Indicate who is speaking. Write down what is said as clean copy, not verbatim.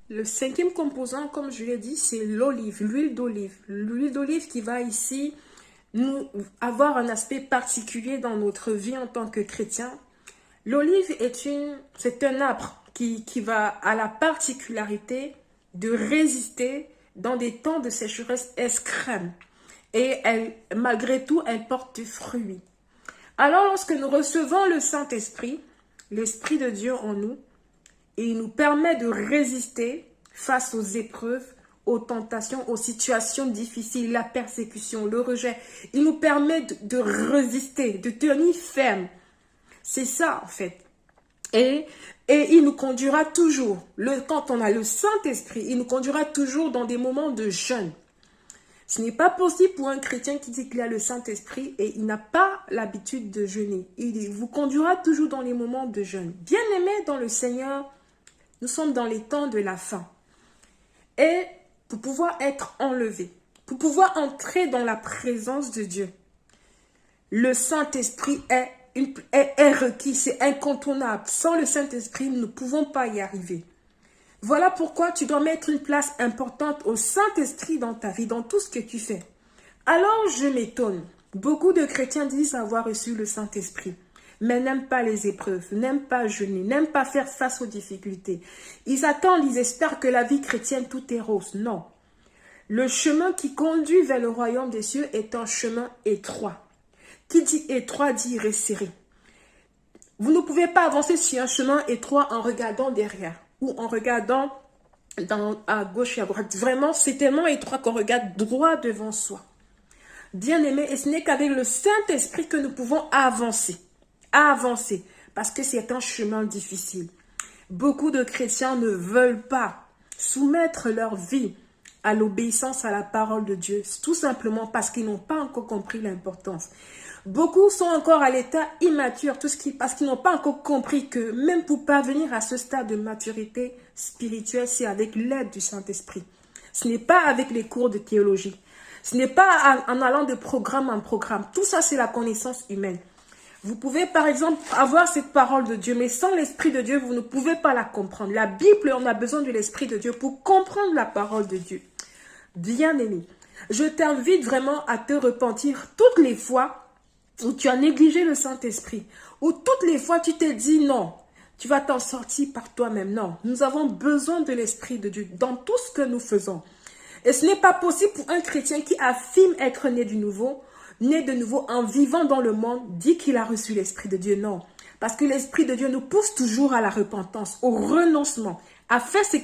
Speaker 1: Le cinquième composant, comme je l'ai dit, c'est l'olive, l'huile d'olive. L'huile d'olive qui va ici nous avoir un aspect particulier dans notre vie en tant que chrétien. L'olive c'est un arbre qui va à la particularité de résister dans des temps de sécheresse extrême. Et malgré tout, elle porte du fruit. Alors, lorsque nous recevons le Saint-Esprit, l'Esprit de Dieu en nous, il nous permet de résister face aux épreuves, aux tentations, aux situations difficiles, la persécution, le rejet. Il nous permet de résister, de tenir ferme. C'est ça, en fait. Et il nous conduira toujours, quand on a le Saint-Esprit, il nous conduira toujours dans des moments de jeûne. Ce n'est pas possible pour un chrétien qui dit qu'il a le Saint-Esprit et il n'a pas l'habitude de jeûner. Il vous conduira toujours dans les moments de jeûne. Bien-aimés dans le Seigneur, nous sommes dans les temps de la fin. Et pour pouvoir être enlevé, pour pouvoir entrer dans la présence de Dieu, le Saint-Esprit est requis, c'est incontournable. Sans le Saint-Esprit, nous ne pouvons pas y arriver. Voilà pourquoi tu dois mettre une place importante au Saint-Esprit dans ta vie, dans tout ce que tu fais. Alors je m'étonne. Beaucoup de chrétiens disent avoir reçu le Saint-Esprit, mais n'aiment pas les épreuves, n'aiment pas jeûner, n'aiment pas faire face aux difficultés. Ils attendent, ils espèrent que la vie chrétienne, tout est rose. Non. Le chemin qui conduit vers le royaume des cieux est un chemin étroit. Qui dit étroit dit resserré. Vous ne pouvez pas avancer sur un chemin étroit en regardant derrière ou en regardant à gauche et à droite. Vraiment, c'est tellement étroit qu'on regarde droit devant soi. Bien-aimé, et ce n'est qu'avec le Saint-Esprit que nous pouvons avancer. Avancer, parce que c'est un chemin difficile. Beaucoup de chrétiens ne veulent pas soumettre leur vie à l'obéissance à la parole de Dieu, tout simplement parce qu'ils n'ont pas encore compris l'importance. Beaucoup sont encore à l'état immature, parce qu'ils n'ont pas encore compris que même pour parvenir à ce stade de maturité spirituelle, c'est avec l'aide du Saint-Esprit. Ce n'est pas avec les cours de théologie. Ce n'est pas en allant de programme en programme. Tout ça, c'est la connaissance humaine. Vous pouvez, par exemple, avoir cette parole de Dieu, mais sans l'Esprit de Dieu, vous ne pouvez pas la comprendre. La Bible, on a besoin de l'Esprit de Dieu pour comprendre la parole de Dieu. Bien-aimé, je t'invite vraiment à te repentir toutes les fois où tu as négligé le Saint-Esprit, où toutes les fois tu t'es dit non, tu vas t'en sortir par toi-même. Non, nous avons besoin de l'Esprit de Dieu dans tout ce que nous faisons. Et ce n'est pas possible pour un chrétien qui affirme être né de nouveau en vivant dans le monde, dit qu'il a reçu l'Esprit de Dieu. Non, parce que l'Esprit de Dieu nous pousse toujours à la repentance, au renoncement, à faire ce